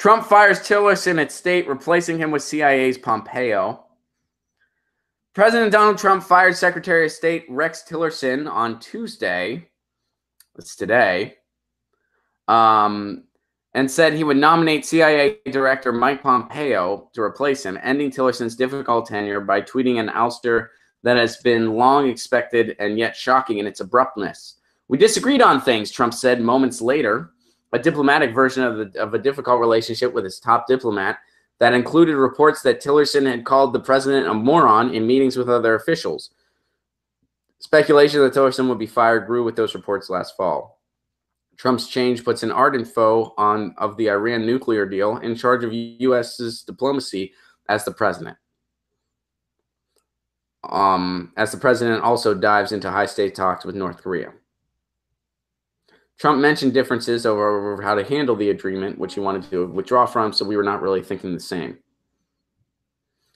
Trump fires Tillerson at state, replacing him with CIA's Pompeo. President Donald Trump fired Secretary of State Rex Tillerson on Tuesday, that's today, and said he would nominate CIA Director Mike Pompeo to replace him, ending Tillerson's difficult tenure by tweeting an ouster that has been long expected and yet shocking in its abruptness. We disagreed on things, Trump said moments later, a diplomatic version of a difficult relationship with his top diplomat that included reports that Tillerson had called the president a moron in meetings with other officials. Speculation that Tillerson would be fired grew with those reports last fall. Trump's change puts an ardent foe of the Iran nuclear deal in charge of U.S.'s diplomacy as the president. As the president also dives into high-stakes talks with North Korea. Trump mentioned differences over how to handle the agreement, which he wanted to withdraw from, so we were not really thinking the same.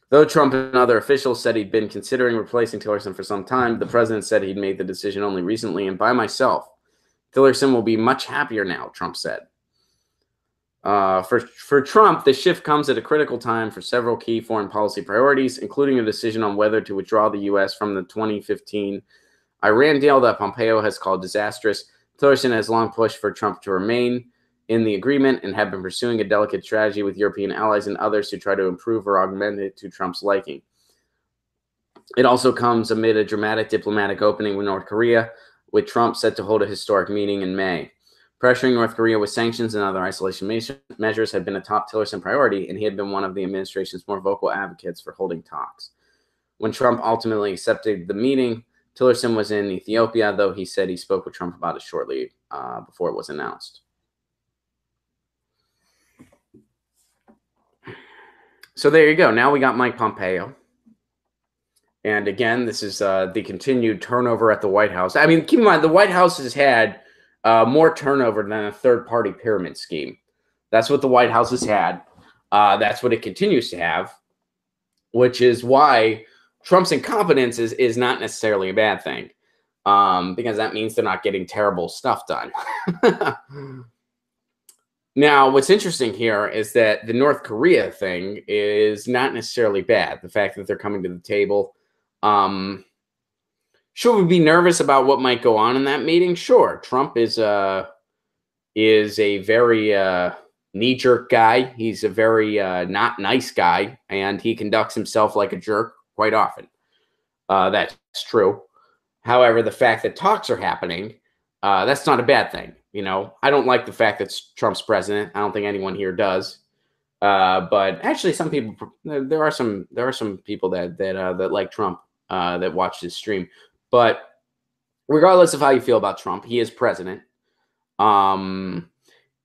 Though Trump and other officials said he'd been considering replacing Tillerson for some time, the president said he'd made the decision only recently and by myself. Tillerson will be much happier now, Trump said. For Trump, the shift comes at a critical time for several key foreign policy priorities, including a decision on whether to withdraw the U.S. from the 2015 Iran deal that Pompeo has called disastrous. Tillerson has long pushed for Trump to remain in the agreement and have been pursuing a delicate strategy with European allies and others to try to improve or augment it to Trump's liking. It also comes amid a dramatic diplomatic opening with North Korea, with Trump set to hold a historic meeting in May. Pressuring North Korea with sanctions and other isolation measures had been a top Tillerson priority, and he had been one of the administration's more vocal advocates for holding talks. When Trump ultimately accepted the meeting, Tillerson was in Ethiopia, though he said he spoke with Trump about it shortly before it was announced. So there you go. Now we got Mike Pompeo. And again, this is the continued turnover at the White House. I mean, keep in mind, the White House has had more turnover than a third-party pyramid scheme. That's what the White House has had. That's what it continues to have, which is why Trump's incompetence is not necessarily a bad thing, because that means they're not getting terrible stuff done. Now, what's interesting here is that the North Korea thing is not necessarily bad. The fact that they're coming to the table. Should we be nervous about what might go on in that meeting? Sure. Trump is a very knee-jerk guy. He's a very not nice guy, and he conducts himself like a jerk quite often. That's true. However, the fact that talks are happening, that's not a bad thing. You know, I don't like the fact that Trump's president. I don't think anyone here does. But actually, some people, there are some people that like Trump that watch this stream. But regardless of how you feel about Trump, he is president.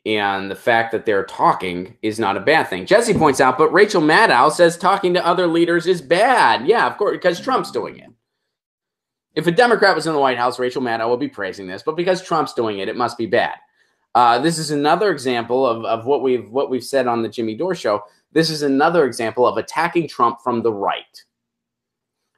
And the fact that they're talking is not a bad thing. Jesse points out, but Rachel Maddow says talking to other leaders is bad. Yeah, of course, because Trump's doing it. If a Democrat was in the White House, Rachel Maddow would be praising this. But because Trump's doing it, it must be bad. This is another example of what we've said on the Jimmy Dore show. This is another example of attacking Trump from the right.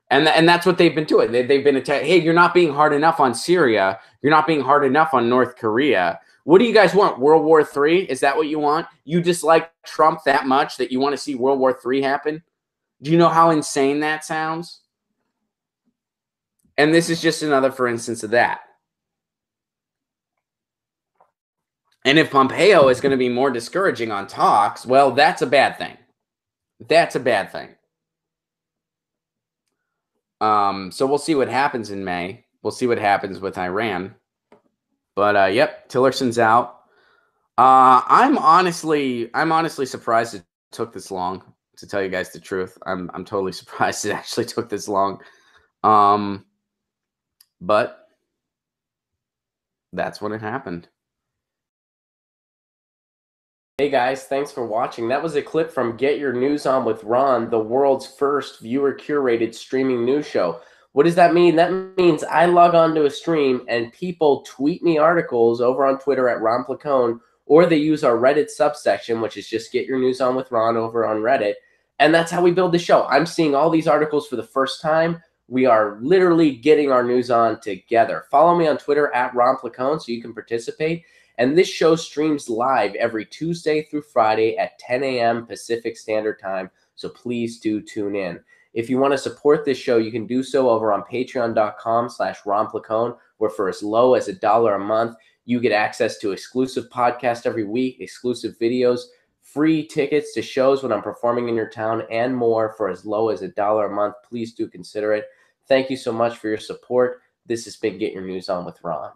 And that's what they've been doing. They've been attacking. Hey, you're not being hard enough on Syria. You're not being hard enough on North Korea. What do you guys want? World War III? Is that what you want? You dislike Trump that much that you want to see World War III happen? Do you know how insane that sounds? And this is just another for instance of that. And if Pompeo is going to be more discouraging on talks, well, that's a bad thing. That's a bad thing. So we'll see what happens in May. We'll see what happens with Iran. But yep, Tillerson's out. I'm honestly surprised it took this long, to tell you guys the truth. I'm totally surprised it actually took this long. But that's when it happened. Hey guys, thanks for watching. That was a clip from Get Your News On with Ron, the world's first viewer-curated streaming news show. What does that mean? That means I log on to a stream and people tweet me articles over on Twitter at Ron Placone, or they use our Reddit subsection, which is just Get Your News On with Ron over on Reddit. And that's how we build the show. I'm seeing all these articles for the first time. We are literally getting our news on together. Follow me on Twitter at Ron Placone so you can participate. And this show streams live every Tuesday through Friday at 10 a.m. Pacific Standard Time. So please do tune in. If you want to support this show, you can do so over on patreon.com/Ron Placone, where for as low as $1 a month, you get access to exclusive podcasts every week, exclusive videos, free tickets to shows when I'm performing in your town, and more for as low as $1 a month. Please do consider it. Thank you so much for your support. This has been Get Your News On with Ron.